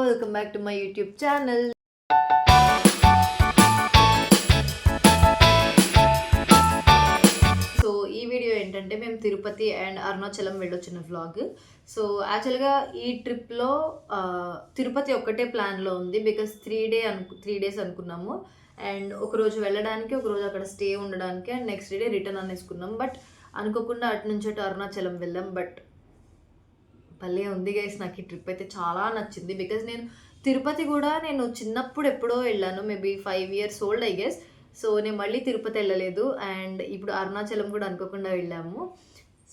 Welcome back to my YouTube channel. So ఈ video ఏంటంటే మేము తిరుపతి అండ్ అరుణాచలం వెళ్ళొచ్చిన వ్లాగ్. సో యాక్చువల్గా ఈ ట్రిప్లో తిరుపతి ఒక్కటే ప్లాన్లో ఉంది. బికాస్ 3 డేస్ అనుకున్నాము. అండ్ ఒకరోజు వెళ్ళడానికి, ఒకరోజు అక్కడ స్టే ఉండడానికి, అండ్ నెక్స్ట్ డే రిటర్న్ అనేసుకున్నాం. బట్ అనుకోకుండా అటు నుంచి అటు అరుణాచలం వెళ్ళాం. బట్ భలే ఉంది గైస్, నాకు ఈ ట్రిప్ అయితే చాలా నచ్చింది. బికాజ్ నేను తిరుపతి కూడా నేను చిన్నప్పుడు ఎప్పుడో వెళ్ళాను, maybe 5 years old I guess. So నేను మళ్ళీ తిరుపతి వెళ్ళలేదు. అండ్ ఇప్పుడు అరుణాచలం కూడా అనుకోకుండా వెళ్ళాము.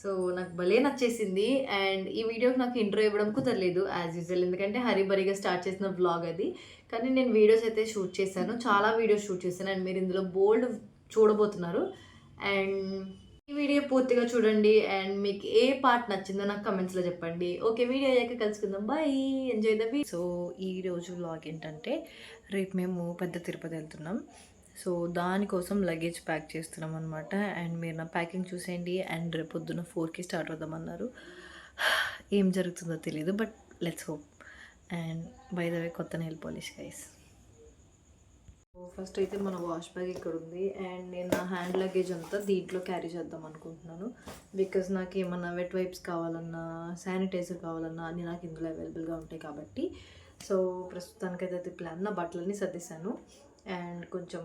సో నాకు భలే నచ్చేసింది. అండ్ ఈ వీడియోకి నాకు ఇంట్రో ఇవ్వడం కుదరలేదు యాజ్ యూజువల్, ఎందుకంటే హరిబరిగా స్టార్ట్ చేసిన వ్లాగ్ అది. కానీ నేను వీడియోస్ అయితే షూట్ చేశాను, చాలా వీడియోస్ షూట్ చేశాను. అండ్ మీరు ఇందులో బోల్డ్ చూడబోతున్నారు. అండ్ ఈ వీడియో పూర్తిగా చూడండి. అండ్ మీకు ఏ పార్ట్ నచ్చిందో నాకు కమెంట్స్లో చెప్పండి. ఓకే, వీడియో అయ్యాక కలుసుకుందాం. Bye, enjoy the video. So ఈరోజు వ్లాగ్ ఏంటంటే, రేపు మేము పెద్ద తిరుపతి వెళ్తున్నాం. సో దానికోసం లగేజ్ ప్యాక్ చేస్తున్నాం అనమాట. అండ్ మీరు నా ప్యాకింగ్ చూసేయండి. అండ్ రేపు పొద్దున్న 4కి స్టార్ట్ అవుదామన్నారు. ఏం జరుగుతుందో తెలియదు, but let's hope. And by the way, కొత్త నెయిల్ పాలిష్ గైస్. ఫస్ట్ అయితే మన వాష్ బ్యాగ్ ఇక్కడ ఉంది. అండ్ నేను నా హ్యాండ్ లగేజ్ అంతా దీంట్లో క్యారీ చేద్దాం అనుకుంటున్నాను. బికాజ్ నాకు ఏమన్నా వెట్ వైప్స్ కావాలన్నా, శానిటైజర్ కావాలన్నా అన్నీ నాకు ఇందులో అవైలబుల్గా ఉంటాయి కాబట్టి. సో ప్రస్తుతానికైతే అది ప్లాన్. నా బట్టలన్నీ సర్దేశాను. అండ్ కొంచెం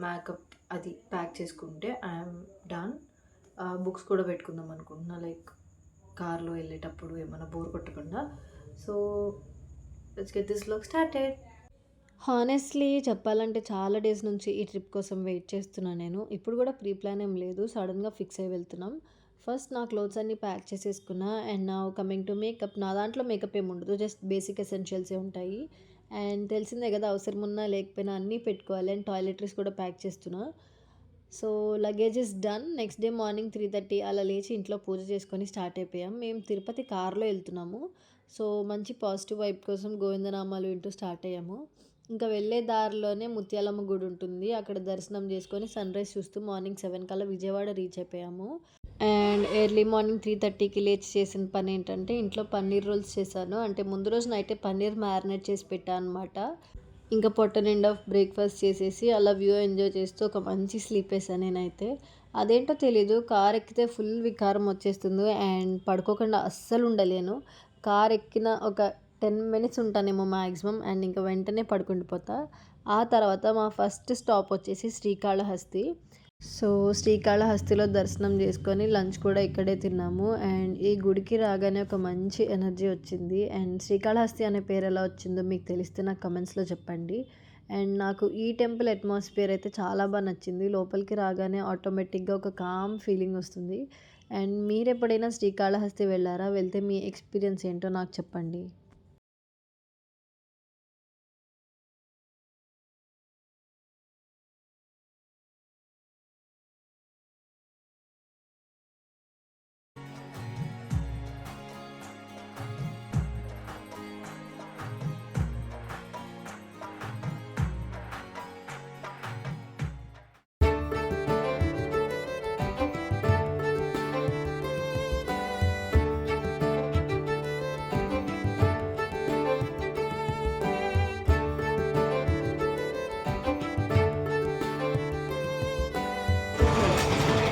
మేకప్ అది ప్యాక్ చేసుకుంటే ఐఎమ్ డన్. బుక్స్ కూడా పెట్టుకుందాం అనుకుంటున్నా, లైక్ కార్లో వెళ్ళేటప్పుడు ఏమైనా బోర్ కొట్టకుండా. So let's get this vlog started. Honestly చెప్పాలంటే చాలా డేస్ నుంచి ఈ ట్రిప్ కోసం వెయిట్ చేస్తున్నాను నేను. ఇప్పుడు కూడా ప్రీ ప్లాన్ ఏం లేదు, సడన్గా ఫిక్స్ అయ్యి వెళ్తున్నాం. ఫస్ట్ నా క్లోత్స్ అన్నీ ప్యాక్ చేసేసుకున్నా. అండ్ నా కమింగ్ టు మేకప్, నా దాంట్లో మేకప్ ఏమి ఉండదు, జస్ట్ బేసిక్ ఎసెన్షియల్సే ఉంటాయి. అండ్ తెలిసిందే కదా, అవసరం ఉన్నా లేకపోయినా అన్నీ పెట్టుకోవాలి. అండ్ టాయిలెటరీస్ కూడా ప్యాక్ చేస్తున్నా. So luggage is done. Next day morning 3:30 అలా లేచి ఇంట్లో పూజ చేసుకొని స్టార్ట్ అయిపోయాం. మేము తిరుపతి కార్లో వెళ్తున్నాము. సో మంచి పాజిటివ్ వైబ్ కోసం గోవిందనామాలు వింటూ స్టార్ట్ అయ్యాము. ఇంకా వెళ్ళే దారిలోనే ముత్యాలమ్మ గుడి ఉంటుంది, అక్కడ దర్శనం చేసుకొని సన్ రైజ్ చూస్తూ మార్నింగ్ 7 కల్లా విజయవాడ రీచ్ అయిపోయాము. అండ్ ఎర్లీ మార్నింగ్ 3:30కి లేచి చేసిన పని ఏంటంటే, ఇంట్లో పన్నీర్ రోల్స్ చేశాను. అంటే ముందు రోజు నైటే పన్నీర్ మ్యారినేట్ చేసి పెట్టాను అనమాట. ఇంకా పొట్ట నిండా బ్రేక్ఫాస్ట్ చేసేసి అలా వ్యూ ఎంజాయ్ చేస్తూ ఒక మంచి స్లీప్ వేసాను నేనైతే. అదేంటో తెలీదు, కార్ ఎక్కితే ఫుల్ వికారం వచ్చేస్తుంది. అండ్ పడుకోకుండా అస్సలు ఉండలేను. కార్ ఎక్కిన ఒక 10 minutes ఉంటానేమో మ్యాక్సిమం. అండ్ ఇంకా వెంటనే పడుకుండిపోతా. ఆ తర్వాత మా ఫస్ట్ స్టాప్ వచ్చేసి శ్రీకాళహస్తి. సో శ్రీకాళహస్తిలో దర్శనం చేసుకొని లంచ్ కూడా ఇక్కడే తిన్నాము. అండ్ ఈ గుడికి రాగానే ఒక మంచి ఎనర్జీ వచ్చింది. అండ్ శ్రీకాళహస్తి అనే పేరు ఎలా వచ్చిందో మీకు తెలిస్తే నాకు కమెంట్స్లో చెప్పండి. అండ్ నాకు ఈ టెంపుల్ అట్మాస్ఫియర్ అయితే చాలా బాగా నచ్చింది. లోపలికి రాగానే ఆటోమేటిక్గా ఒక కామ్ ఫీలింగ్ వస్తుంది. అండ్ మీరు ఎప్పుడైనా శ్రీకాళహస్తి వెళ్ళారా? వెళ్తే మీ ఎక్స్పీరియన్స్ ఏంటో నాకు చెప్పండి.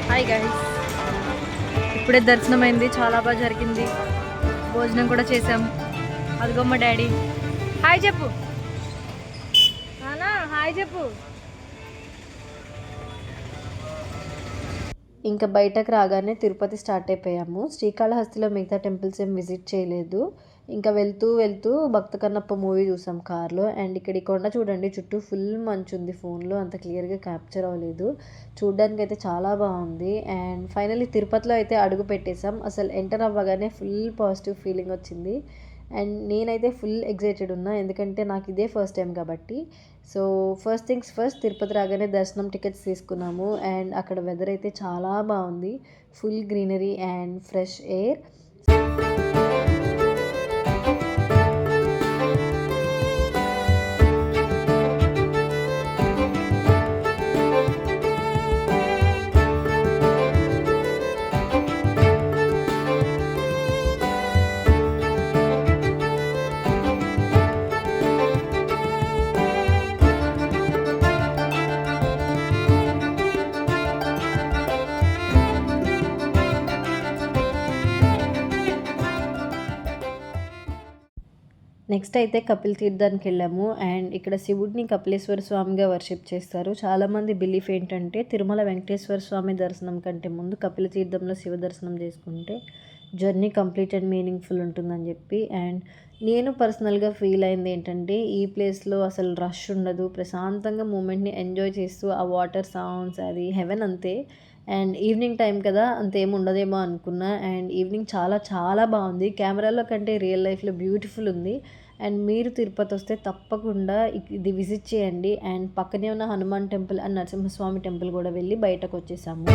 హాయ్ గైస్, ఇప్పుడే దర్శనం అయింది, చాలా బాగా జరిగింది. భోజనం కూడా చేసాం. అదిగో మా డాడీ. హాయ్ చెప్పు నానా, హాయ్ చెప్పు. ఇంకా బయటకు రాగానే తిరుపతి స్టార్ట్ అయిపోయాము. శ్రీకాళహస్తిలో మిగతా టెంపుల్స్ ఏం విజిట్ చేయలేదు. ఇంకా వెళ్తూ వెళ్తూ భక్త కన్నప్ప మూవీ చూసాం కార్లో. అండ్ ఇక్కడ ఈ కొండ చూడండి, చుట్టూ ఫుల్ మంచు ఉంది. ఫోన్లో అంత క్లియర్గా క్యాప్చర్ అవ్వలేదు. చూడ్డానికి అయితే చాలా బాగుంది. అండ్ ఫైనల్లీ తిరుపతిలో అయితే అడుగు పెట్టేసాం. అసలు ఎంటర్ అవ్వగానే ఫుల్ పాజిటివ్ ఫీలింగ్ వచ్చింది. అండ్ నేనైతే ఫుల్ ఎగ్జైటెడ్ ఉన్నా, ఎందుకంటే నాకు ఇదే ఫస్ట్ టైం కాబట్టి. So first things first, Tirupati రాగానే దర్శనం టికెట్స్ తీసుకున్నాము. అండ్ అక్కడ వెదర్ అయితే చాలా బాగుంది, full greenery and fresh air. Next అయితే కపిల్ తీర్థానికి వెళ్ళాము. అండ్ ఇక్కడ శివుడిని కపిలేశ్వర స్వామిగా వర్షిప్ చేస్తారు. చాలామంది బిలీఫ్ ఏంటంటే తిరుమల వెంకటేశ్వర స్వామి దర్శనం కంటే ముందు కపిల తీర్థంలో శివ దర్శనం చేసుకుంటే జర్నీ కంప్లీట్ అండ్ మీనింగ్ఫుల్ ఉంటుందని చెప్పి. అండ్ నేను పర్సనల్గా ఫీల్ అయింది ఏంటంటే ఈ ప్లేస్లో అసలు రష్ ఉండదు, ప్రశాంతంగా మూమెంట్ని ఎంజాయ్ చేస్తూ ఆ వాటర్ సౌండ్స్ అది హెవెన్ అంతే. అండ్ ఈవినింగ్ టైం కదా అంతేం ఉండదేమో అనుకున్నా. అండ్ ఈవినింగ్ చాలా చాలా బాగుంది, కెమెరాలో కంటే రియల్ లైఫ్లో బ్యూటిఫుల్ ఉంది. అండ్ మీరు తిరుపతి వస్తే తప్పకుండా ఇది విజిట్ చేయండి. అండ్ పక్కనే ఉన్న Hanuman temple and Narasimhaswamy temple కూడా వెళ్ళి బయటకు వచ్చేసాము.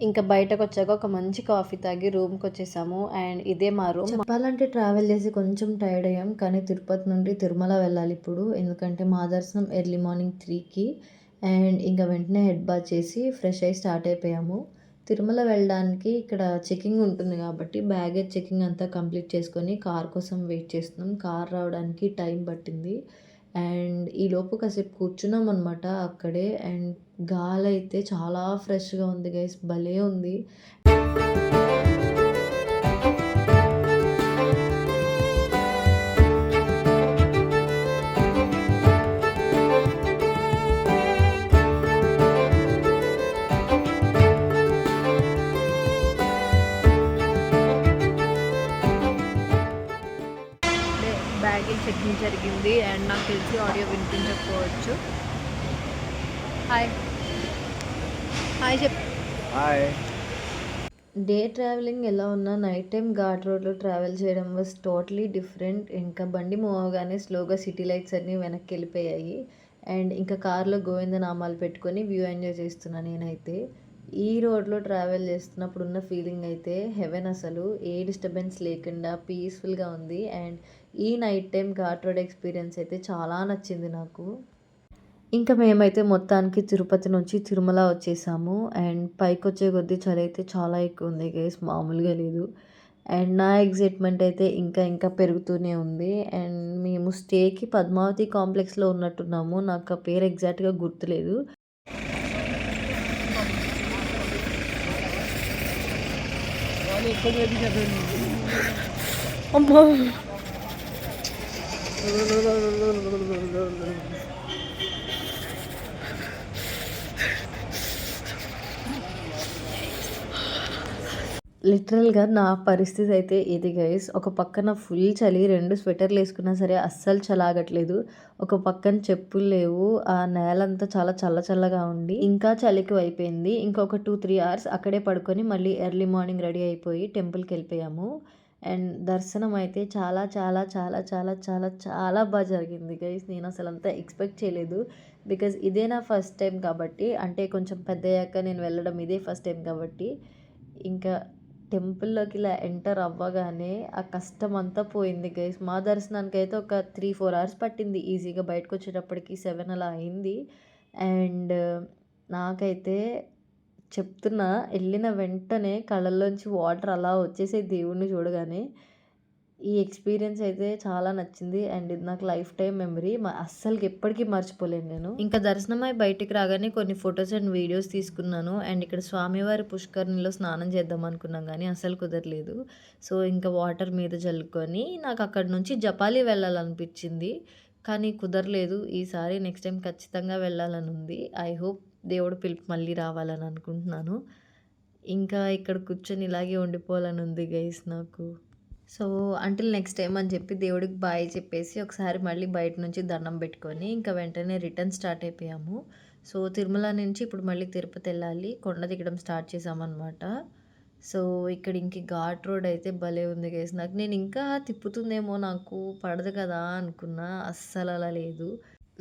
ఇంకా బయటకు వచ్చాక ఒక మంచి కాఫీ తాగి రూమ్కి వచ్చేసాము. అండ్ ఇదే మా రూమ్. చెప్పాలంటే ట్రావెల్ చేసి కొంచెం టైర్డ్ అయ్యాం, కానీ తిరుపతి నుండి తిరుమల వెళ్ళాలి ఇప్పుడు. ఎందుకంటే మా దర్శనం ఎర్లీ మార్నింగ్ 3కి. అండ్ ఇంకా వెంటనే హెడ్ బాత్ చేసి ఫ్రెష్ అయ్యి స్టార్ట్ అయిపోయాము. తిరుమల వెళ్ళడానికి ఇక్కడ చెకింగ్ ఉంటుంది కాబట్టి బ్యాగేజ్ చెకింగ్ అంతా కంప్లీట్ చేసుకొని కార్ కోసం వెయిట్ చేస్తున్నాం. కార్ రావడానికి టైం పట్టింది. అండ్ ఈలోపు కాసేపు కూర్చున్నాం అనమాట అక్కడే. అండ్ గాలి అయితే చాలా ఫ్రెష్గా ఉంది గైస్, భలే ఉంది. బ్యాగేజ్ చెకింగ్ జరిగింది. అండ్ నాకు తెలిసి ఆడియో వినిపించకపోవచ్చు. హాయ్ హాయ్ చెప్ హాయ్. డే ట్రావెలింగ్ ఎలా ఉన్నా నైట్ టైం ఘాట్ రోడ్లో ట్రావెల్ చేయడం వాజ్ టోటలీ డిఫరెంట్. ఇంకా బండి మూవ్ అవగానే స్లోగా సిటీ లైట్స్ అన్నీ వెనక్కి వెళ్ళిపోయాయి. అండ్ ఇంకా కార్లో గోవిందనామాలు పెట్టుకొని వ్యూ ఎంజాయ్ చేస్తున్నాను నేనైతే. ఈ రోడ్లో ట్రావెల్ చేస్తున్నప్పుడు ఉన్న ఫీలింగ్ అయితే హెవెన్, అసలు ఏ డిస్టర్బెన్స్ లేకుండా పీస్ఫుల్గా ఉంది. అండ్ ఈ night time ghat road experience అయితే చాలా నచ్చింది నాకు. ఇంకా మేమైతే మొత్తానికి తిరుపతి నుంచి తిరుమల వచ్చేసాము. అండ్ పైకి వచ్చే కొద్దీ చలి అయితే చాలా ఎక్కువ ఉంది గైస్, మామూలుగా లేదు. అండ్ నా ఎగ్జైట్మెంట్ అయితే ఇంకా ఇంకా పెరుగుతూనే ఉంది. అండ్ మేము స్టేకి పద్మావతి కాంప్లెక్స్లో ఉన్నట్టున్నాము, నాకు ఆ పేరు ఎగ్జాక్ట్గా గుర్తులేదు. అమ్మో లిటరల్గా నా పరిస్థితి అయితే ఇది గైస్. ఒక పక్కన ఫుల్ చలి, 2 స్వెటర్లు వేసుకున్నా సరే అస్సలు చలాగట్లేదు. ఒక పక్కన చెప్పులు లేవు, ఆ నేలంతా చాలా చల్లగా ఉండి ఇంకా చలికి అయిపోయింది. ఇంకొక 2-3 అవర్స్ అక్కడే పడుకొని మళ్ళీ ఎర్లీ మార్నింగ్ రెడీ అయిపోయి టెంపుల్కి వెళ్ళిపోయాము. అండ్ దర్శనం అయితే చాలా చాలా చాలా చాలా చాలా చాలా బాగా జరిగింది గైస్. నేను అసలు అంతా ఎక్స్పెక్ట్ చేయలేదు, బికాజ్ ఇదే నా ఫస్ట్ టైం కాబట్టి, అంటే కొంచెం పెద్ద అయ్యాక నేను వెళ్ళడం ఇదే ఫస్ట్ టైం కాబట్టి. ఇంకా టెంపుల్లోకి ఇలా ఎంటర్ అవ్వగానే ఆ కష్టం అంతా పోయింది గైస్. మా దర్శనానికి అయితే ఒక 3-4 అవర్స్ పట్టింది ఈజీగా, బయటకు వచ్చేటప్పటికి 7 అలా అయింది. అండ్ నాకైతే చెప్తున్నా, వెళ్ళిన వెంటనే కళ్ళల్లోంచి వాటర్ అలా వచ్చేసే దేవుణ్ణి చూడగానే. ఈ ఎక్స్పీరియన్స్ అయితే చాలా నచ్చింది. అండ్ ఇది నాకు లైఫ్ టైం మెమరీ, అస్సలకి ఎప్పటికీ మర్చిపోలేను నేను. ఇంకా దర్శనమై బయటికి రాగానే కొన్ని ఫొటోస్ అండ్ వీడియోస్ తీసుకున్నాను. అండ్ ఇక్కడ స్వామివారి పుష్కరిణిలో స్నానం చేద్దాం అనుకున్నాం కానీ అస్సలు కుదరలేదు. సో ఇంకా వాటర్ మీద జల్లుకొని నాకు అక్కడ నుంచి జపాలి వెళ్ళాలనిపించింది, కానీ కుదరలేదు. ఈసారి నెక్స్ట్ టైం ఖచ్చితంగా వెళ్ళాలని ఉంది. ఐ హోప్ దేవుడు పిలుపు మళ్ళీ రావాలని అనుకుంటున్నాను. ఇంకా ఇక్కడ కూర్చొని ఇలాగే ఉండిపోవాలని ఉంది గైస్ నాకు. సో అంటిల్ నెక్స్ట్ టైం అని చెప్పి దేవుడికి బాయ్ చెప్పేసి ఒకసారి మళ్ళీ బయట నుంచి దండం పెట్టుకొని ఇంకా వెంటనే రిటర్న్ స్టార్ట్ అయిపోయాము. సో తిరుమల నుంచి ఇప్పుడు మళ్ళీ తిరుపతి వెళ్ళాలి. కొండ దిగడం స్టార్ట్ చేసామన్నమాట. సో ఇక్కడ ఇంక ఘాట్ రోడ్ అయితే భలే ఉంది గైస్. నేను ఇంకా తిప్పుతుందేమో నాకు పడదు కదా అనుకున్నా. అస్సలు అలా లేదు.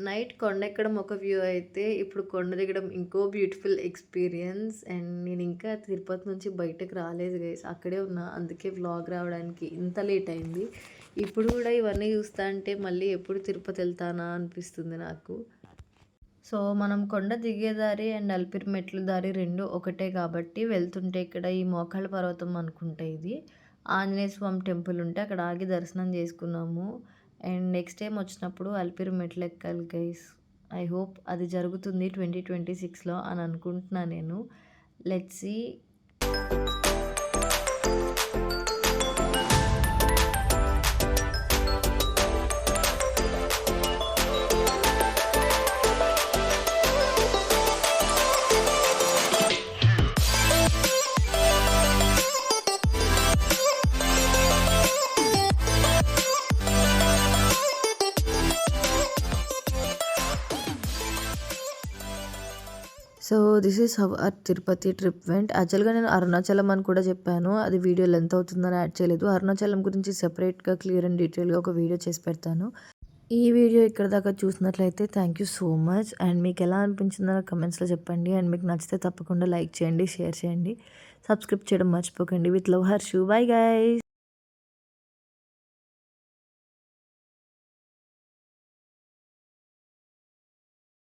నైట్ కొండ ఎక్కడం ఒక వ్యూ అయితే ఇప్పుడు కొండ దిగడం ఇంకో బ్యూటిఫుల్ ఎక్స్పీరియన్స్. అండ్ నేను ఇంకా తిరుపతి నుంచి బయటకు రాలేదు గైస్, అక్కడే ఉన్నా. అందుకే వ్లాగ్ రావడానికి ఇంత లేట్ అయింది. ఇప్పుడు కూడా ఇవన్నీ చూస్తా అంటే మళ్ళీ ఎప్పుడు తిరుపతి వెళ్తానా అనిపిస్తుంది నాకు. సో మనం కొండ దిగే దారి అండ్ అలిపిరి మెట్లు దారి రెండు ఒకటే కాబట్టి వెళ్తుంటే ఇక్కడ ఈ మోకాళ్ళ పర్వతం అనుకుంటా ఇది ఆంజనేయ స్వామి టెంపుల్ ఉంటే అక్కడ ఆగి దర్శనం చేసుకున్నాము. అండ్ నెక్స్ట్ టైం వచ్చినప్పుడు అలిపిరి మెట్లు ఎక్కాలి గైస్. ఐ హోప్ అది జరుగుతుంది 2026లో అని అనుకుంటున్నా నేను. Let's see. So this is how our Tirupati trip went. యాక్చువల్గా నేను అరుణాచలం అని కూడా చెప్పాను, అది వీడియో లెంత్ అవుతుందని యాడ్ చేయలేదు. అరుణాచలం గురించి సెపరేట్గా క్లియర్ అండ్ డీటెయిల్గా ఒక వీడియో చేసి పెడతాను. ఈ వీడియో ఇక్కడ దాకా చూసినట్లయితే thank you so much. And మీకు ఎలా అనిపించిందో కమెంట్స్లో చెప్పండి. అండ్ మీకు నచ్చితే తప్పకుండా లైక్ చేయండి, షేర్ చేయండి, సబ్స్క్రైబ్ చేయడం మర్చిపోకండి. With love Harshu. Bye guys.